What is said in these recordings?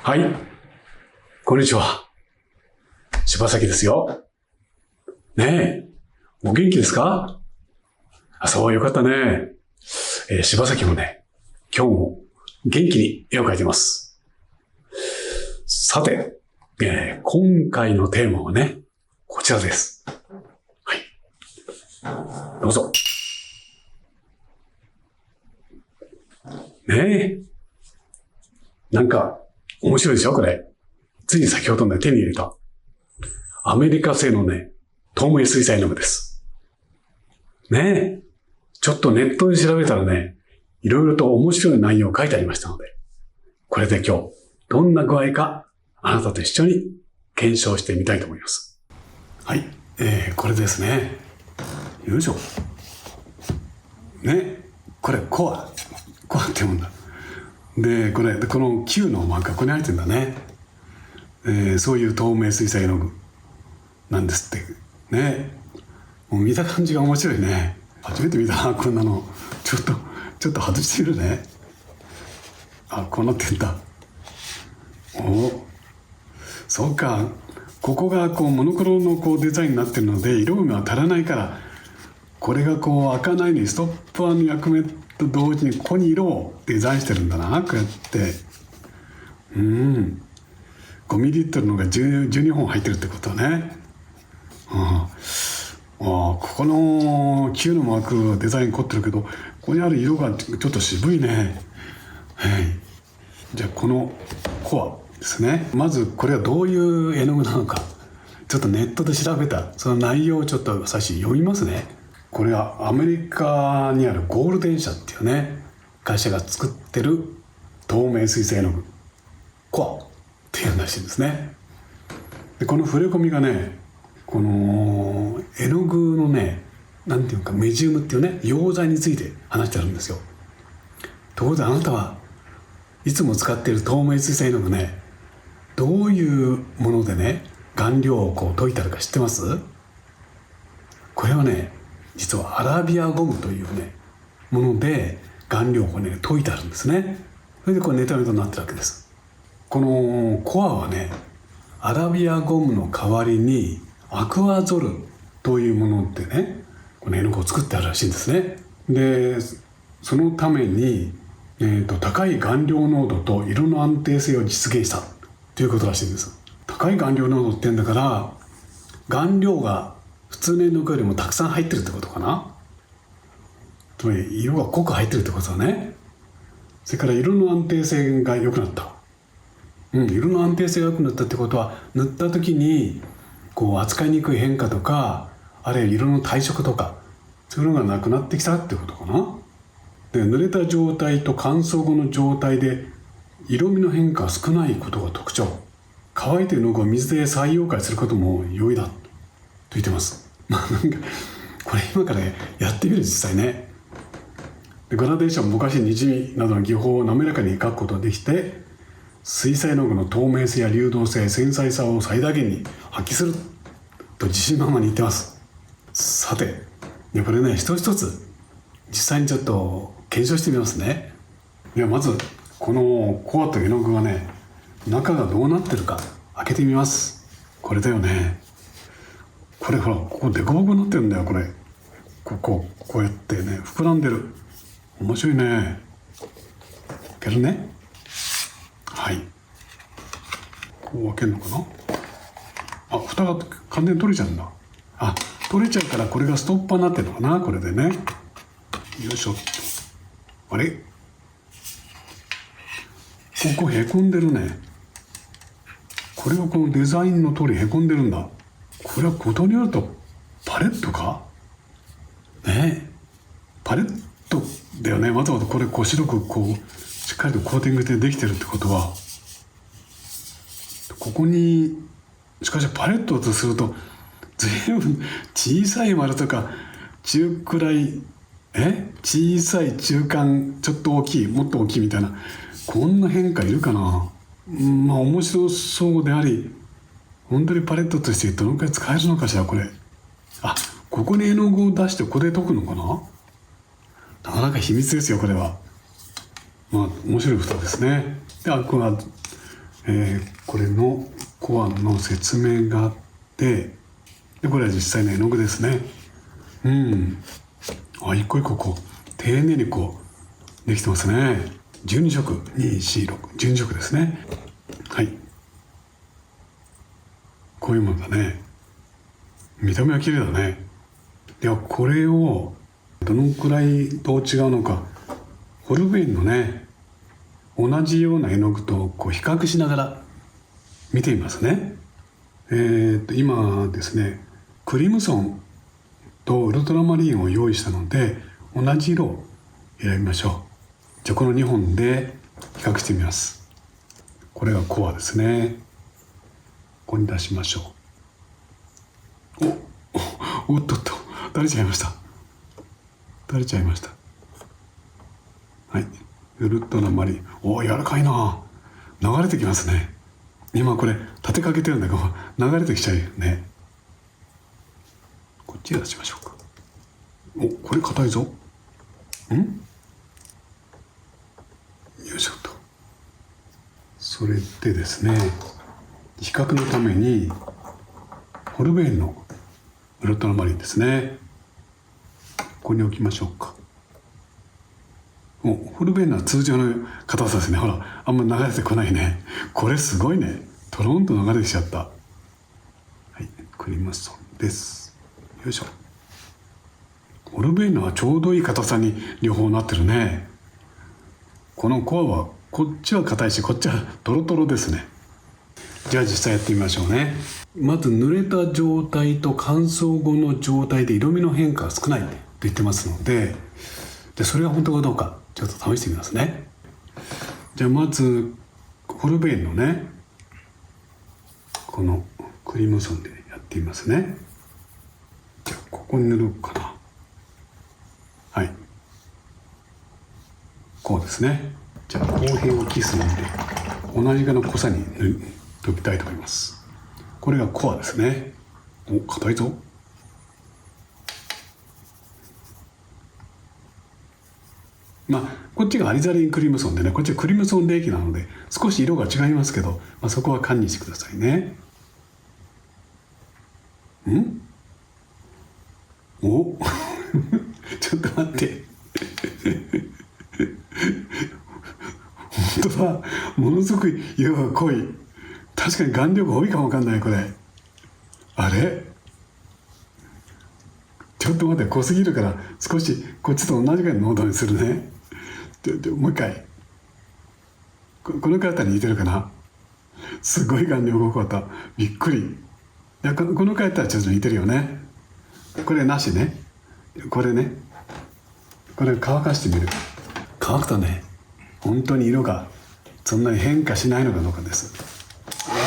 はい。こんにちは。柴崎ですよ。ねえ。お元気ですか？そう、よかったね。柴崎もね、今日も元気に絵を描いてます。さて、今回のテーマはね、こちらです。はい。どうぞ。ねえ。なんか、面白いでしょこれ。ついに先ほどね、手に入れた。アメリカ製のね、透明水彩絵の具です。ねえ。ちょっとネットで調べたらね、いろいろと面白い内容書いてありましたので、これで今日、どんな具合か、あなたと一緒に検証してみたいと思います。はい。これですね。よいしょ。ね。これ、コアって読むんだ。で、この Q のマークがここに入ってるんだね。そういう透明水彩絵の具なんですってね。もう見た感じが面白いね。初めて見たな、こんなの。ちょっと外してみるね。こうなってんだ。そうか。ここがこうモノクロのこうデザインになってるので、色が足らないから、これがこう開かないようにストッパーの役目と同時にここに色をデザインしてるんだな、こうやって。5ミリリットルのが12本入ってるってことね。ここの Q のマークデザイン凝ってるけど、ここにある色がちょっと渋いね。はい。じゃあこのコアですね。まずこれはどういう絵の具なのか、ちょっとネットで調べたその内容をちょっと最初読みますね。これはアメリカにあるゴールデン社っていうね会社が作ってる透明水彩絵の具コアっていうらしいんですね。でこの触れ込みがね、この絵の具のね、なんていうかメジウムっていうね溶剤について話してあるんですよ。ところであなたはいつも使っている透明水彩絵の具ね、どういうものでね顔料をこう溶いてあるか知ってます？これはね、実はアラビアゴムというねもので顔料をね溶いてあるんですね。それでこうネタネタになってるわけです。このコアはね、アラビアゴムの代わりにアクアゾルというものでね、この絵の具を作ってあるらしいんですね。でそのために、高い顔料濃度と色の安定性を実現したということらしいんです。高い顔料濃度って言うんだから、顔料が普通の絵の具よりもたくさん入ってるってことかな。つまり色が濃く入ってるってことだね。それから色の安定性が良くなった。色の安定性が良くなったってことは、塗った時にこう扱いにくい変化とか、あるいは色の退色とか、そういうのがなくなってきたってことかな。で濡れた状態と乾燥後の状態で色味の変化が少ないことが特徴。乾いている絵の具を水で再溶解することも容易だと言ってます。なんかこれ今からやってみる、実際ね。でグラデーション、ぼかし、にじみなどの技法を滑らかに描くことができて、水彩絵の具の透明性や流動性、繊細さを最大限に発揮すると自信満々に言ってます。さてこれね、一つ一つ実際にちょっと検証してみますね。まずこのコアと絵の具がね、中がどうなってるか開けてみます。これだよね。これほら、ここデコボコになってるんだよ。これこうやってね膨らんでる。面白いね。開けるね。はい、こう開けるのかな。蓋が完全に取れちゃうんだ。取れちゃうから、これがストッパーになってるのかな、これでね。よいしょっと。あれ、ここへこんでるね。これはこのデザインの通りへこんでるんだ。これはことによるとパレットかね。パレットだよね。わざわざこれ白くこうしっかりとコーティングでできてるってことは、ここにしかしパレットとすると随分小さい丸とか中くらい、小さい、中間、ちょっと大きい、もっと大きいみたいな、こんな変化いるかな。面白そうであり、本当にパレットとしてどのくらい使えるのかしら、これ。ここに絵の具を出してここで解くのかな。なかなか秘密ですよ、これは。面白いことですね。でこれはこれのコアの説明があって、でこれは実際の絵の具ですね。一個一個こう丁寧にこうできてますね。12色24612色ですね。はい、こういうものだね。見た目は綺麗だね。ではこれをどのくらいどう違うのか、ホルベインのね同じような絵の具とこう比較しながら見てみますね。今ですねクリムソンとウルトラマリンを用意したので同じ色を選びましょう。じゃあこの2本で比較してみます。これがコアですね。ここに出しましょう。おっと垂れちゃいました。はい、ウルトラマリン。柔らかいな。流れてきますね。今これ立てかけてるんだけど流れてきちゃうよね。こっちへ出しましょうか。これ硬いぞ。よいしょと。それでですね、比較のためにホルベインのウルトラマリンですね、ここに置きましょうか。ホルベインのは通常の硬さですね。ほらあんま流れてこないね。これすごいね。トロンと流れてきちゃった。はい、クリムソンです。よいしょ。ホルベインのはちょうどいい硬さに両方なってるね。このコアはこっちは硬いしこっちはトロトロですね。じゃあ実際やってみましょうね。まず濡れた状態と乾燥後の状態で色味の変化が少ないと言ってますので、それが本当かどうかちょっと試してみますね。じゃあまずホルベインのねこのクリムソンでやってみますね。じゃあここに塗るかな。はい、こうですね。じゃあ後辺をキスなんで同じぐらいの濃さに塗っておきたいと思います。これがコアですね。硬いぞ。こっちがアリザリンクリムソンでね、こっちはクリムソン冷気なので少し色が違いますけど、そこは堪忍してくださいね。ちょっと待って本当だ、ものすごく色が濃い。確かに顔料が多いかもわかんない。これあれちょっと待って、濃すぎるから少しこっちと同じぐらいの濃度にするね。もう一回。この方に似てるかな。すごい顔料が濃かった。びっくり。いやこの方はちょっと似てるよね。これなしね。これね、これ乾かしてみる。乾くとね本当に色がそんなに変化しないのかどうかです。よい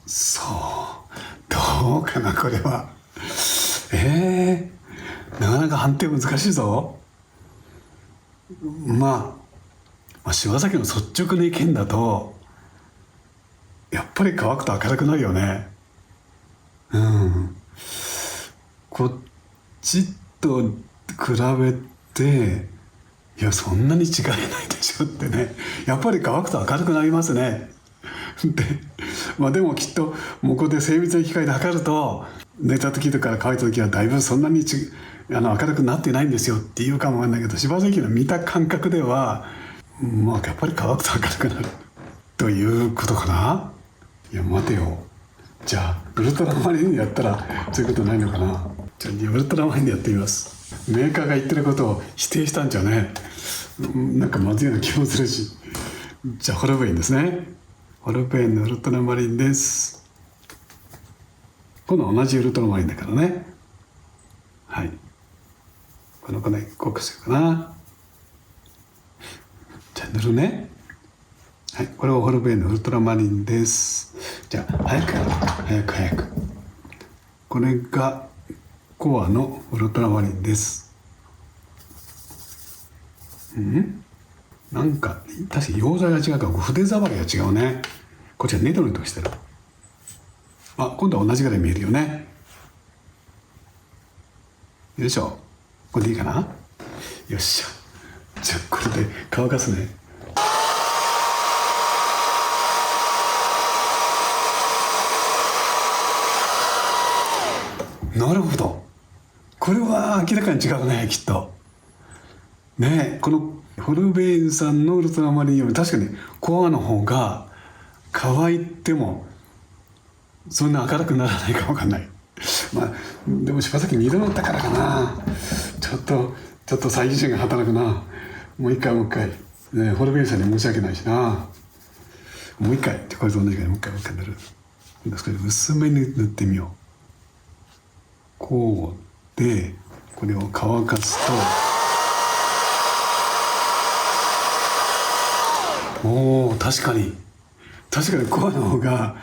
しょ。どうかなこれは。なかなか判定難しいぞ。柴崎の率直な意見だとやっぱり乾くと明るくなるよね。こっちと比べていやそんなに違いないでしょってね。やっぱり乾くと明るくなりますね。でもきっともうここで精密な機械で測ると寝た時とか乾いた時はだいぶそんなに明るくなってないんですよっていうかもわかんないけど、柴崎の見た感覚ではやっぱり乾くと明るくなるということかな。いや待てよ、じゃあウルトラマリンでやったらそういうことないのかな。じゃあウルトラマリンでやってみます。メーカーが言ってることを否定したんじゃね、なんかまずいような気もするし。じゃあホルベインですね。ホルベインのウルトラマリンです。今度は同じウルトラマリンだからね。はい、この子ね濃くするかな。じゃあ塗るね。はい、これはホルベインのウルトラマリンです。じゃあ早く。これがコアのウルトラマリンです。なんか確か溶剤が違うから筆触りが違うね。こっちはネトネトしてる。今度は同じぐらい見えるよね。よいしょ。これでいいかな。よっしゃ。じゃあこれで乾かすね。なるほど。これは明らかに違うね、きっと。ね、このホルベインさんのウルトラマリンより確かにコアの方が乾いてもそんな明るくならないかもわかんない。まあでも柴崎2度乗ったからかな。ちょっと猜疑心が働くな。もう一回、ね、ホルベインさんに申し訳ないしな。もう一回これと同じぐらいもう一回塗る。これ薄めに塗ってみよう。こうでこれを乾かすと、おお、確かにコアの方が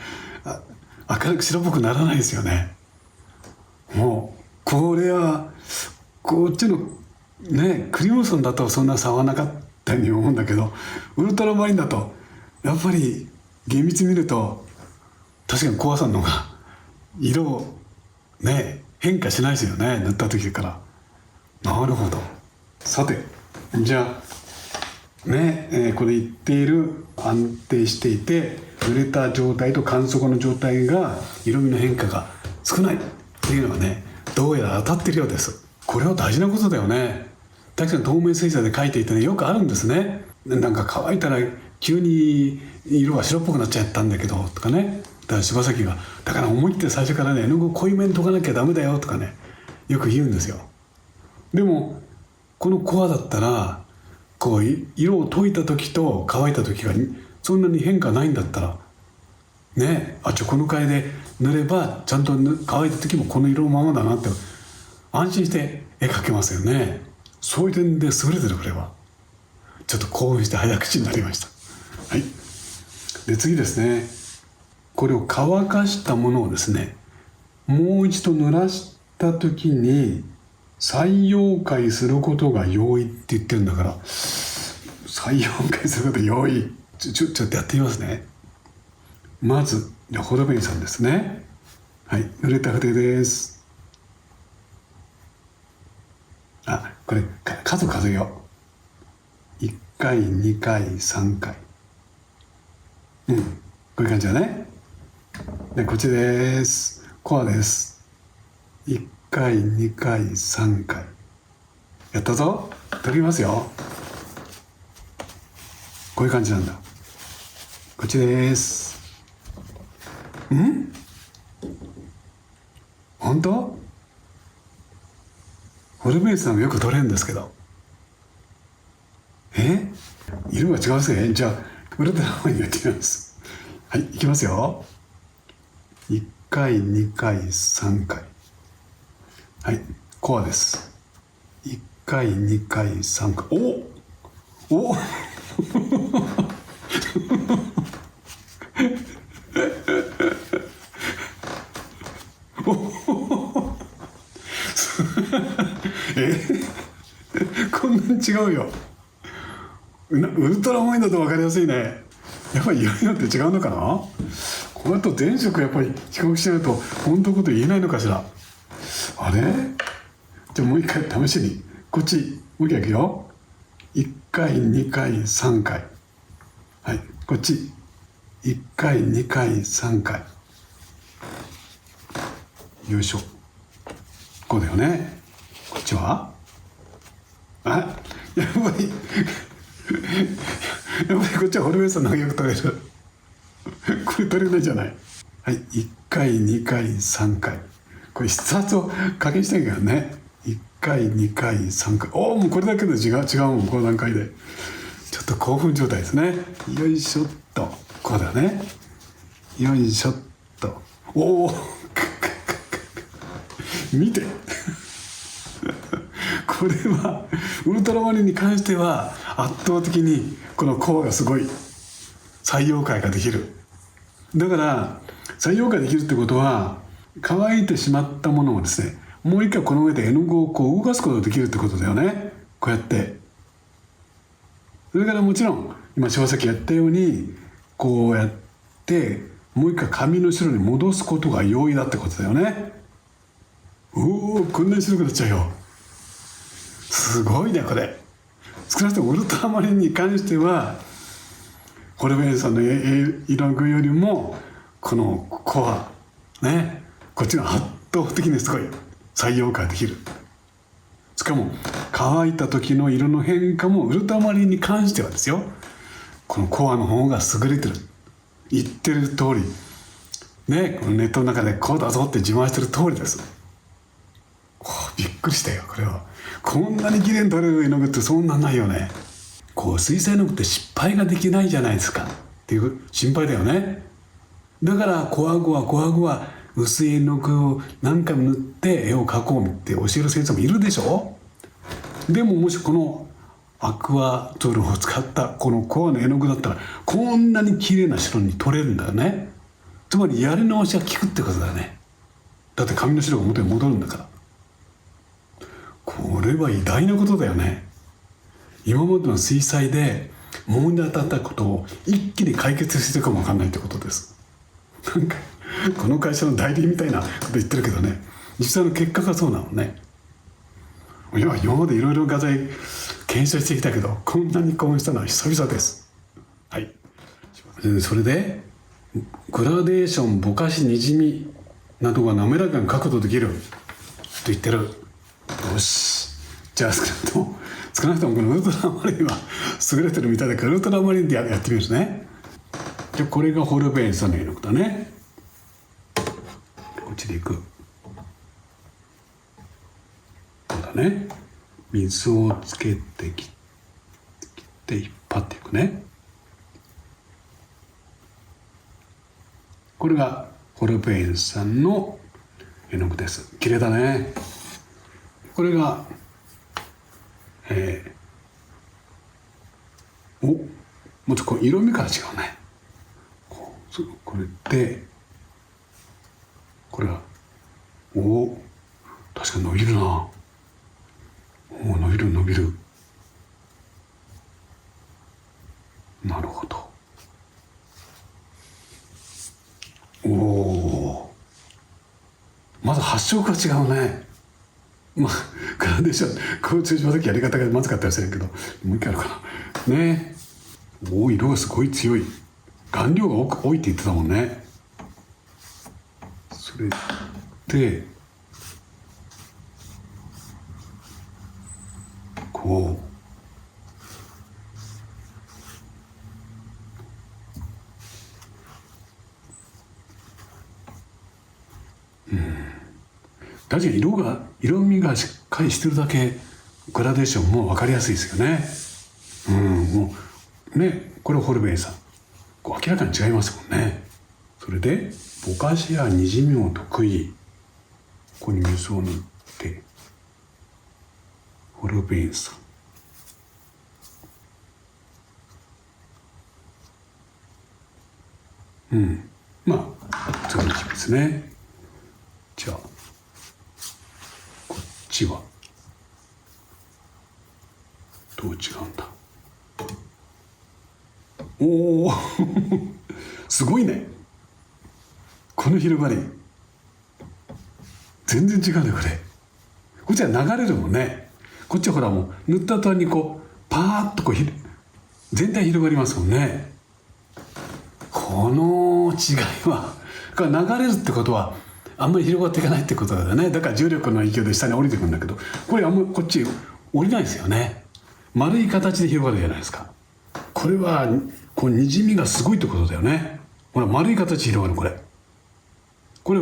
明るく白っぽくならないですよね。もうこれはこっちのねクリムソンだとそんな差はなかったように思うんだけど、ウルトラマリンだとやっぱり厳密に見ると確かにコアさんの方が色をね変化しないですよね、塗った時から。なるほど。さてじゃあね、これ言っている安定していて濡れた状態と乾燥後の状態が色味の変化が少ないっていうのがね、どうやら当たってるようです。これは大事なことだよね。確かに透明水彩で描いていてね、よくあるんですね。なんか乾いたら急に色が白っぽくなっちゃったんだけどとかね。だから柴崎がだから思い切って最初からね絵の具を濃いめに溶かなきゃダメだよとかね、よく言うんですよ。でもこのコアだったらこう色を溶いた時と乾いた時がそんなに変化ないんだったらね、この替えで塗ればちゃんと乾いた時もこの色のままだなって安心して絵描けますよね。そういう点で優れてる。これはちょっと興奮して早口になりました。はい。で次ですね、これを乾かしたものをですねもう一度濡らした時に再溶解することが容易って言ってるんだから、再溶解すること容易。ちょっとやってみますね。まずホルベインさんですね。はい、濡れた筆です。これ数えよう。1回2回3回、こういう感じだね。でこっちです。コアです。1回2回3回やったぞ。取りますよ。こういう感じなんだ。こっちです。本当？ホルベインさんもよく取れるんですけど、色が違うせい。じゃあウルトラマンにやってみます。はい、いきますよ。1回2回3回、はい、コアです。1回2回3回、おこんなに違うよ。ウルトラマインだと分かりやすいね。やっぱり色によって違うのかな。これと全色やっぱり比較しないと本当のこと言えないのかしら。あれじゃあもう一回試しにこっちもう一回いくよ。1回2回3回、はい、こっち1回2回3回、よいしょ。こうだよね。こっちはやっぱりこっちはホルベインさんの方がよく取れる。これ取れないじゃない。はい、1回2回3回、これ筆圧を加減してるからね。1回2回3回、もうこれだけで違うもん。この段階でちょっと興奮状態ですね。よいしょっと。こうだね。よいしょっと。見てこれはウルトラマリンに関しては圧倒的にこのコアがすごい再溶解ができる。だから再溶解できるってことは乾いてしまったものをですねもう一回この上で絵の具をこう動かすことができるってことだよね。こうやって。それからもちろん今柴崎やったようにこうやってもう一回紙の白に戻すことが容易だってことだよね。こんなに白くなっちゃうよ。すごいねこれ。少なくともウルトラマリンに関してはホルベインさんの色具よりもこのコアね、こっちが圧倒的にすごい再溶化できる。しかも乾いた時の色の変化もウルトラマリンに関してはですよ、このコアの方が優れてる。言ってる通りね、このネットの中でこうだぞって自慢してる通りです。びっくりしたよ。これはこんなに綺麗に撮れる絵の具ってそんなんないよね。こう水彩絵の具って失敗ができないじゃないですかっていう心配だよね。だからコアゴア薄い絵の具を何回も塗って絵を描こうって教える先生もいるでしょ。でももしこのアクアトゥールを使ったこのコアの絵の具だったらこんなに綺麗な白に撮れるんだよね。つまりやり直しが効くってことだよね。だって紙の白が元に戻るんだから。これは偉大なことだよね。今までの水彩で問題だったことを一気に解決してるかもわかんないってことです。なんかこの会社の代理みたいなこと言ってるけどね、実際の結果がそうなのね。いや今までいろいろ画材検証してきたけどこんなに興奮したのは久々です。はい。それでグラデーション、ぼかし、にじみなどが滑らかに角度できると言ってる。よし、じゃあ少なくともこのウルトラマリンは優れてるみたいだからウルトラマリンでやってみるんですね。じゃあこれがホルベインさんの絵の具だね。こっちでいく。こうだね。水をつけてきて引っ張っていくね。これがホルベインさんの絵の具です。綺麗だね。これがもうちょっと色味から違うね。これでこれが確かに伸びるな。伸びる。なるほど。まず発色が違うね。まあグラデーションこう通常的やり方がまずかったりするけどもう一回あるかなね。色がすごい強い。顔料が多いって言ってたもんね。それでこう確かに色味がしっかりしてるだけグラデーションも分かりやすいですよね。もうね、これホルベインさん明らかに違いますもんね。それでぼかしやにじみも得意。ここに水を塗ってホルベインさん。まあ次の日ですね。じゃあこっちはどう違うんだ。すごいね。この広がり全然違うね。こっちは流れるもんね。こっちはほらもう塗った途端にこうパーッと全体広がりますもんね。この違いは流れるってことはあんまり広がっていかないってことだよね。だから重力の影響で下に降りてくるんだけど、これあんまりこっち降りないですよね。丸い形で広がるじゃないですか。これはこうにじみがすごいってことだよね。ほら丸い形で広がる。これ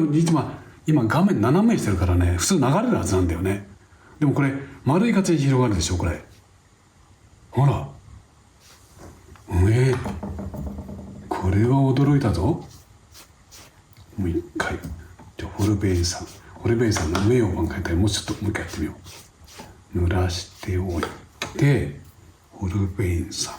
今画面斜めにしてるからね、普通流れるはずなんだよね。でもこれ丸い形で広がるでしょ。これほらこれは驚いたぞ。もう一回じゃあホルベインさんの目を考えたらもう一回やってみよう。濡らしておいてホルベインさん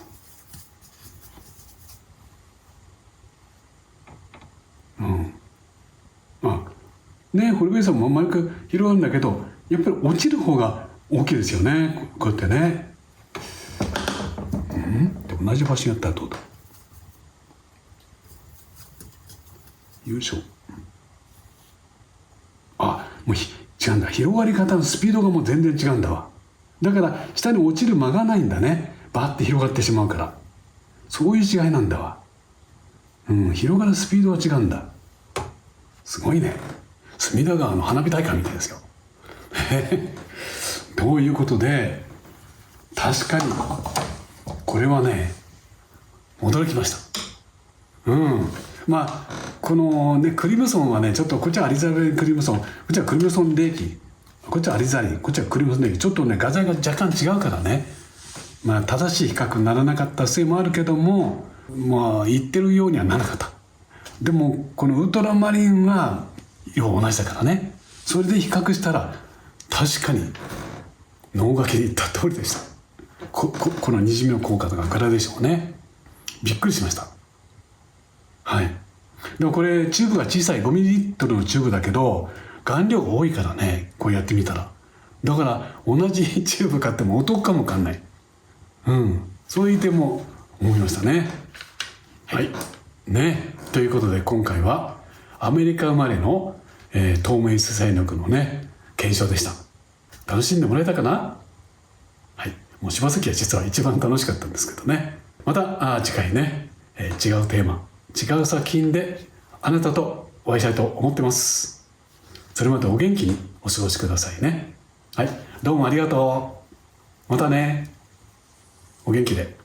ホルベインさんも丸く広がるんだけどやっぱり落ちる方が大きいですよね。こうやってね。で同じ場所にやったらどうだ。よいしょ。もう違うんだ。広がり方のスピードがもう全然違うんだわ。だから下に落ちる間がないんだね。バーって広がってしまうから。そういう違いなんだわ。広がるスピードは違うんだ。すごいね。隅田川の花火大会みたいですよ。ということで、確かにこれはね、驚きました。まあこのねクリムソンはね、ちょっとこっちはアリザベクリムソン、こっちはクリムソンレーキ、こっちはアリザリー、こっちはクリムソンレーキ、ちょっとね画材が若干違うからね、まあ正しい比較にならなかったせいもあるけども、まあ言ってるようにはならなかった。でもこのウルトラマリンは要は同じだからね。それで比較したら確かに脳書きで言った通りでした。このにじみの効果とかグラデーションをね、びっくりしました。はい。でもこれチューブが小さい5ミリリットルのチューブだけど顔料が多いからね、こうやってみたら。だから同じチューブ買ってもお得かもわかんない。そういう点も思いましたね。はい。ね。ということで今回はアメリカ生まれの、透明質彩力のね、検証でした。楽しんでもらえたかな？はい。もう柴崎は実は一番楽しかったんですけどね。また次回ね、違うテーマ、違う作品であなたとお会いしたいと思ってます。それまでお元気にお過ごしくださいね。はい。どうもありがとう。またね。お元気で。